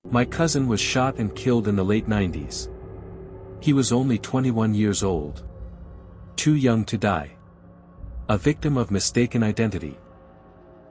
My cousin was shot and killed in the late 90s. He was only 21 years old. Too young to die. A victim of mistaken identity.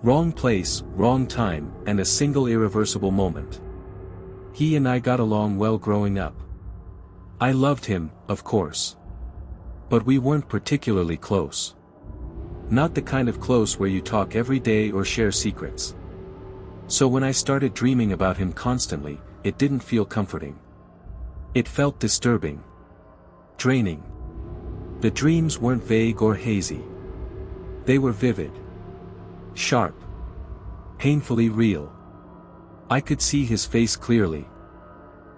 Wrong place, wrong time, and a single irreversible moment. He and I got along well growing up. I loved him, of course. But we weren't particularly close. Not the kind of close where you talk every day or share secrets. So when I started dreaming about him constantly, it didn't feel comforting. It felt disturbing. Draining. The dreams weren't vague or hazy. They were vivid. Sharp. Painfully real. I could see his face clearly.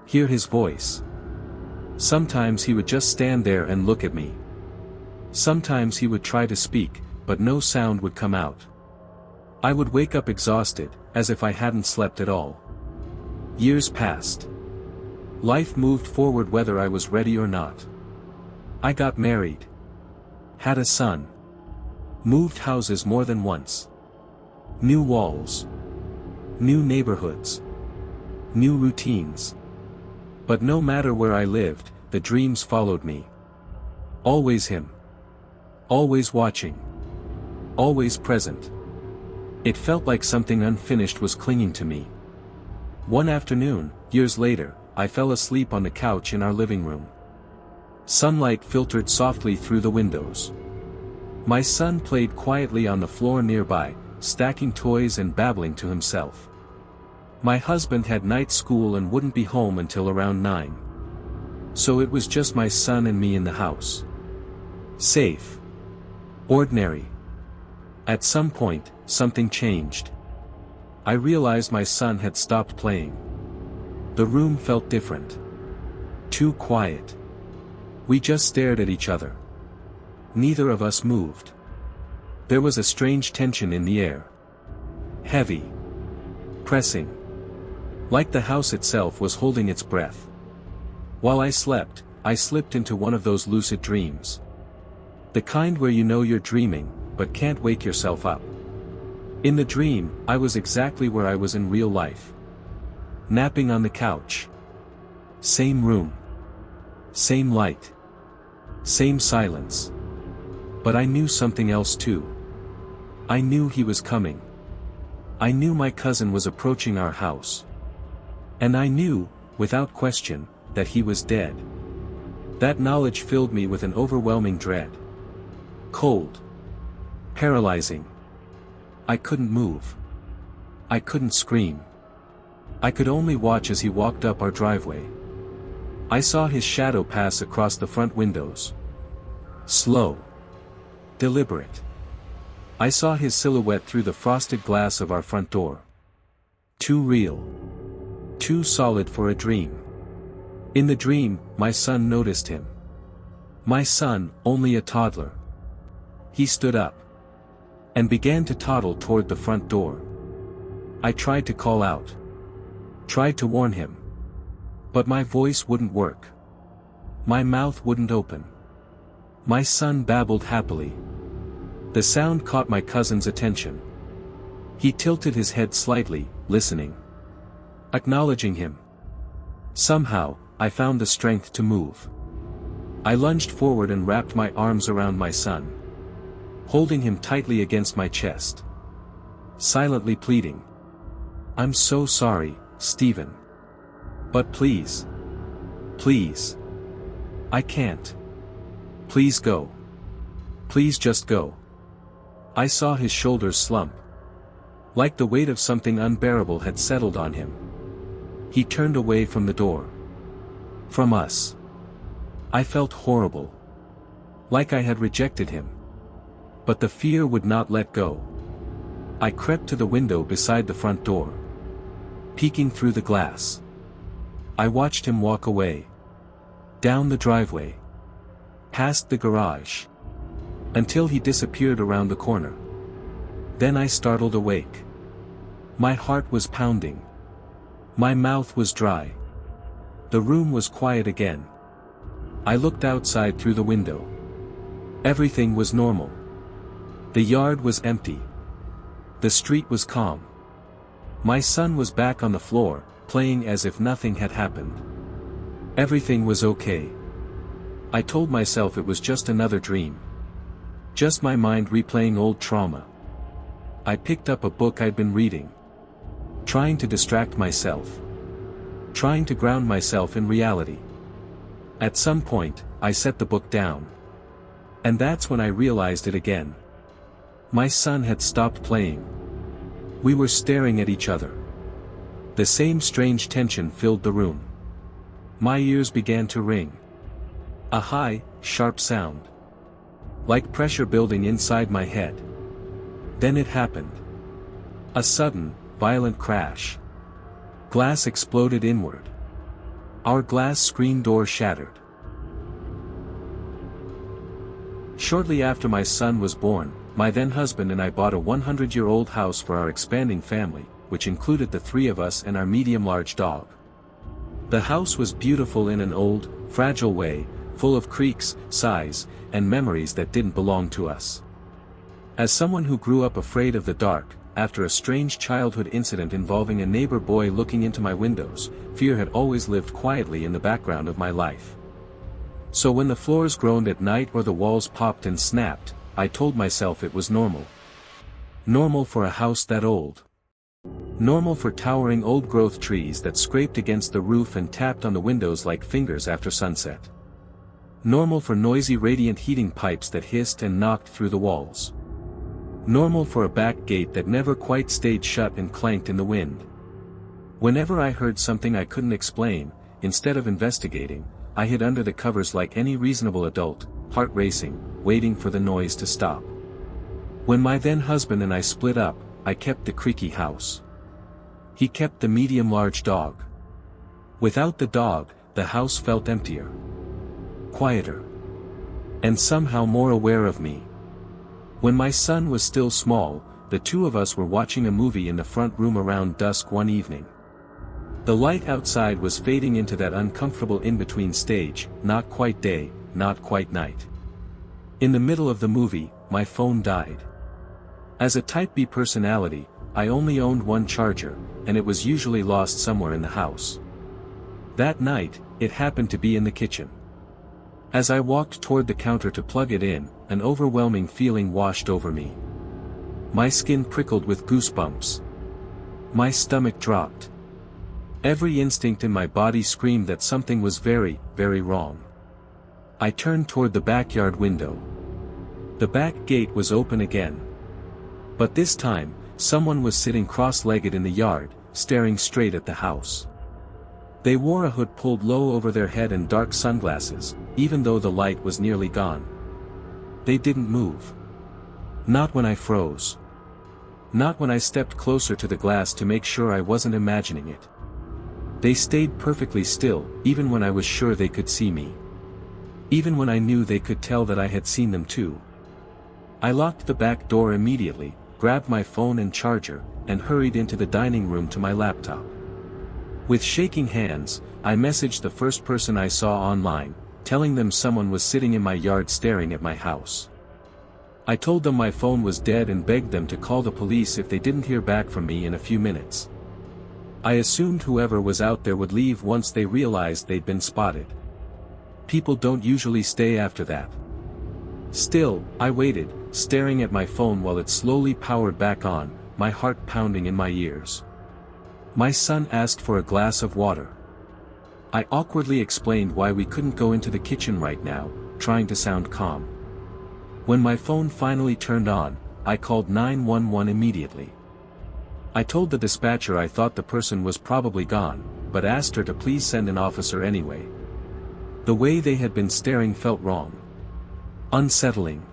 Hear his voice. Sometimes he would just stand there and look at me. Sometimes he would try to speak, but no sound would come out. I would wake up exhausted, as if I hadn't slept at all. Years passed. Life moved forward whether I was ready or not. I got married. Had a son. Moved houses more than once. New walls. New neighborhoods. New routines. But no matter where I lived, the dreams followed me. Always him. Always watching. Always present. It felt like something unfinished was clinging to me. One afternoon, years later, I fell asleep on the couch in our living room. Sunlight filtered softly through the windows. My son played quietly on the floor nearby, stacking toys and babbling to himself. My husband had night school and wouldn't be home until around 9. So it was just my son and me in the house. Safe. Ordinary. At some point, something changed. I realized my son had stopped playing. The room felt different. Too quiet. We just stared at each other. Neither of us moved. There was a strange tension in the air. Heavy. Pressing. Like the house itself was holding its breath. While I slept, I slipped into one of those lucid dreams. The kind where you know you're dreaming, but can't wake yourself up. In the dream, I was exactly where I was in real life. Napping on the couch. Same room. Same light. Same silence. But I knew something else too. I knew he was coming. I knew my cousin was approaching our house. And I knew, without question, that he was dead. That knowledge filled me with an overwhelming dread. Cold. Paralyzing. I couldn't move. I couldn't scream. I could only watch as he walked up our driveway. I saw his shadow pass across the front windows. Slow. Deliberate. I saw his silhouette through the frosted glass of our front door. Too real. Too solid for a dream. In the dream, my son noticed him. My son, only a toddler. He stood up. And began to toddle toward the front door. I tried to call out. Tried to warn him. But my voice wouldn't work. My mouth wouldn't open. My son babbled happily. The sound caught my cousin's attention. He tilted his head slightly, listening. Acknowledging him. Somehow, I found the strength to move. I lunged forward and wrapped my arms around my son. Holding him tightly against my chest. Silently pleading. I'm so sorry, Stephen. But please. Please. I can't. Please go. Please just go. I saw his shoulders slump. Like the weight of something unbearable had settled on him. He turned away from the door. From us. I felt horrible. Like I had rejected him. But the fear would not let go. I crept to the window beside the front door. Peeking through the glass. I watched him walk away. Down the driveway. Past the garage. Until he disappeared around the corner. Then I startled awake. My heart was pounding. My mouth was dry. The room was quiet again. I looked outside through the window. Everything was normal. The yard was empty. The street was calm. My son was back on the floor, playing as if nothing had happened. Everything was okay. I told myself it was just another dream. Just my mind replaying old trauma. I picked up a book I'd been reading. Trying to distract myself. Trying to ground myself in reality. At some point, I set the book down. And that's when I realized it again. My son had stopped playing. We were staring at each other. The same strange tension filled the room. My ears began to ring. A high, sharp sound. Like pressure building inside my head. Then it happened. A sudden, violent crash. Glass exploded inward. Our glass screen door shattered. Shortly after my son was born, my then husband and I bought a 100-year-old house for our expanding family, which included the three of us and our medium-large dog. The house was beautiful in an old, fragile way, full of creaks, sighs, and memories that didn't belong to us. As someone who grew up afraid of the dark, after a strange childhood incident involving a neighbor boy looking into my windows, fear had always lived quietly in the background of my life. So when the floors groaned at night or the walls popped and snapped, I told myself it was normal. Normal for a house that old. Normal for towering old-growth trees that scraped against the roof and tapped on the windows like fingers after sunset. Normal for noisy radiant heating pipes that hissed and knocked through the walls. Normal for a back gate that never quite stayed shut and clanked in the wind. Whenever I heard something I couldn't explain, instead of investigating, I hid under the covers like any reasonable adult, heart racing, waiting for the noise to stop. When my then husband and I split up, I kept the creaky house. He kept the medium-large dog. Without the dog, the house felt emptier. Quieter. And somehow more aware of me. When my son was still small, the two of us were watching a movie in the front room around dusk one evening. The light outside was fading into that uncomfortable in-between stage, not quite day, not quite night. In the middle of the movie, my phone died. As a Type B personality, I only owned one charger, and it was usually lost somewhere in the house. That night, it happened to be in the kitchen. As I walked toward the counter to plug it in, an overwhelming feeling washed over me. My skin prickled with goosebumps. My stomach dropped. Every instinct in my body screamed that something was very, very wrong. I turned toward the backyard window. The back gate was open again. But this time, someone was sitting cross-legged in the yard, staring straight at the house. They wore a hood pulled low over their head and dark sunglasses, even though the light was nearly gone. They didn't move. Not when I froze. Not when I stepped closer to the glass to make sure I wasn't imagining it. They stayed perfectly still, even when I was sure they could see me. Even when I knew they could tell that I had seen them too. I locked the back door immediately, grabbed my phone and charger, and hurried into the dining room to my laptop. With shaking hands, I messaged the first person I saw online, telling them someone was sitting in my yard staring at my house. I told them my phone was dead and begged them to call the police if they didn't hear back from me in a few minutes. I assumed whoever was out there would leave once they realized they'd been spotted. People don't usually stay after that. Still, I waited, staring at my phone while it slowly powered back on, my heart pounding in my ears. My son asked for a glass of water. I awkwardly explained why we couldn't go into the kitchen right now, trying to sound calm. When my phone finally turned on, I called 911 immediately. I told the dispatcher I thought the person was probably gone, but asked her to please send an officer anyway. The way they had been staring felt wrong. Unsettling.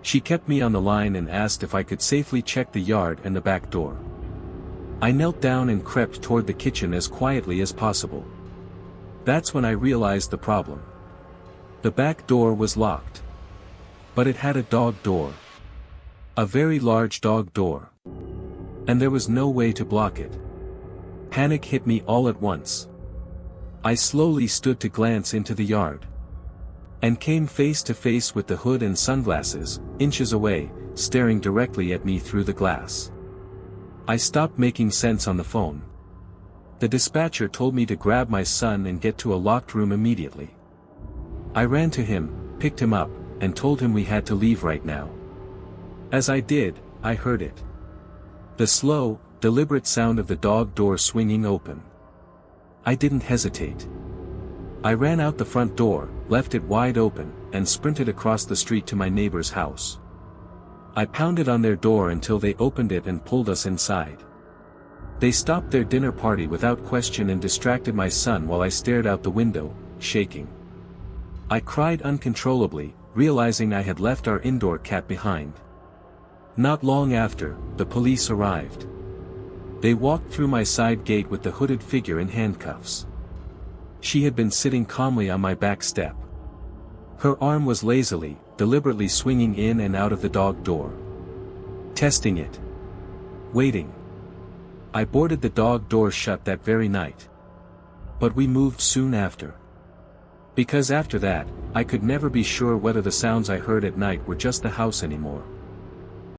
She kept me on the line and asked if I could safely check the yard and the back door. I knelt down and crept toward the kitchen as quietly as possible. That's when I realized the problem. The back door was locked. But it had a dog door. A very large dog door. And there was no way to block it. Panic hit me all at once. I slowly stood to glance into the yard. And came face to face with the hood and sunglasses, inches away, staring directly at me through the glass. I stopped making sense on the phone. The dispatcher told me to grab my son and get to a locked room immediately. I ran to him, picked him up, and told him we had to leave right now. As I did, I heard it. The slow, deliberate sound of the dog door swinging open. I didn't hesitate. I ran out the front door, left it wide open, and sprinted across the street to my neighbor's house. I pounded on their door until they opened it and pulled us inside. They stopped their dinner party without question and distracted my son while I stared out the window, shaking. I cried uncontrollably, realizing I had left our indoor cat behind. Not long after, the police arrived. They walked through my side gate with the hooded figure in handcuffs. She had been sitting calmly on my back step. Her arm was lazily, deliberately swinging in and out of the dog door. Testing it. Waiting. I boarded the dog door shut that very night. But we moved soon after. Because after that, I could never be sure whether the sounds I heard at night were just the house anymore.